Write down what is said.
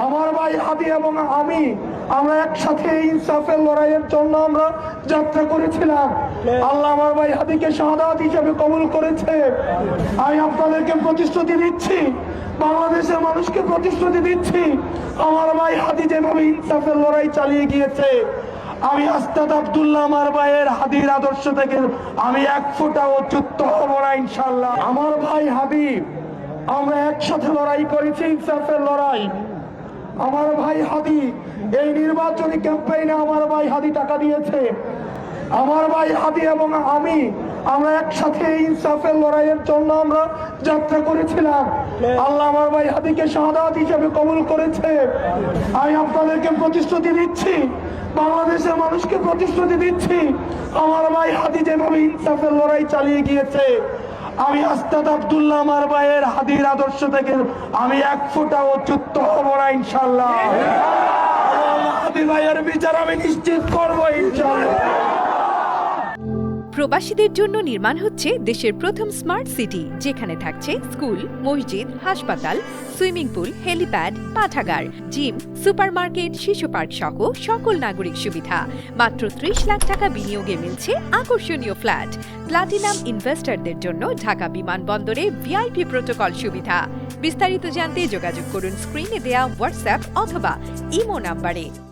আমার ভাই হাদি এবং আমি আমরা একসাথে ইনসাফের লড়াইয়ের জন্য আমরা যাত্রা করেছিলাম। আল্লাহ আমার ভাই হাদিকে শাহাদাত হিসেবে কবুল করেছে। আমি আপনাদেরকে প্রতিশ্রুতি দিচ্ছি, বাংলাদেশের মানুষকে প্রতিশ্রুতি দিচ্ছি, আমার ভাই হাদি যেভাবে ইনসাফের লড়াই চালিয়ে গিয়েছে, আমি আস্তাদ আব্দুল্লাহ আমার ভাইয়ের হাদির আদর্শ থেকে আমি এক ফোঁটাও চ্যুত হব না ইনশাআল্লাহ। আমার ভাই হাদি আমরা একসাথে লড়াই করেছি, ইনসাফের লড়াই। আমার ভাই হাদি এই নির্বাচনী ক্যাম্পেইনে আমার ভাই হাদি টাকা দিয়েছে। আমার ভাই হাদি এবং আমি আমরা একসাথে ইনসাফের লড়াইয়ের জন্য আমরা যাত্রা করেছিলাম। আল্লাহ আমার ভাই হাদিকে শাহাদাত হিসেবে কবুল করেছে। আমি আপনাদেরকে প্রতিশ্রুতি দিচ্ছি, বাংলাদেশের মানুষকে প্রতিশ্রুতি দিচ্ছি, আমার ভাই হাদি যেভাবে ইনসাফের লড়াই চালিয়ে গিয়েছে, আমি আস্তাদ আব্দুল্লাহ আমার ভাইয়ের হাদির আদর্শ থেকে আমি এক ফোঁটাও চ্যুত হব না ইনশাআল্লাহ। হাদি ভাইয়ের বিচার আমি নিশ্চিত করবো ইনশাআল্লাহ। প্রবাসীদের জন্য নির্মাণ হচ্ছে দেশের প্রথম স্মার্ট সিটি, যেখানে থাকছে স্কুল, মসজিদ, হাসপাতাল, সুইমিং পুল, হেলিপ্যাড, পাঠাগার, জিম, সুপারমার্কেট, শিশু পার্ক সহ সকল নাগরিক সুবিধা। মাত্র 30 লাখ টাকা বিনিয়োগে মিলছে আকর্ষণীয় ফ্ল্যাট। প্লাটিনাম ইনভেস্টরদের জন্য ঢাকা বিমানবন্দরে ভিআইপি প্রোটোকল সুবিধা। বিস্তারিত জানতে যোগাযোগ করুন স্ক্রিনে দেয়া হোয়াটসঅ্যাপ অথবা ইমো নাম্বারে।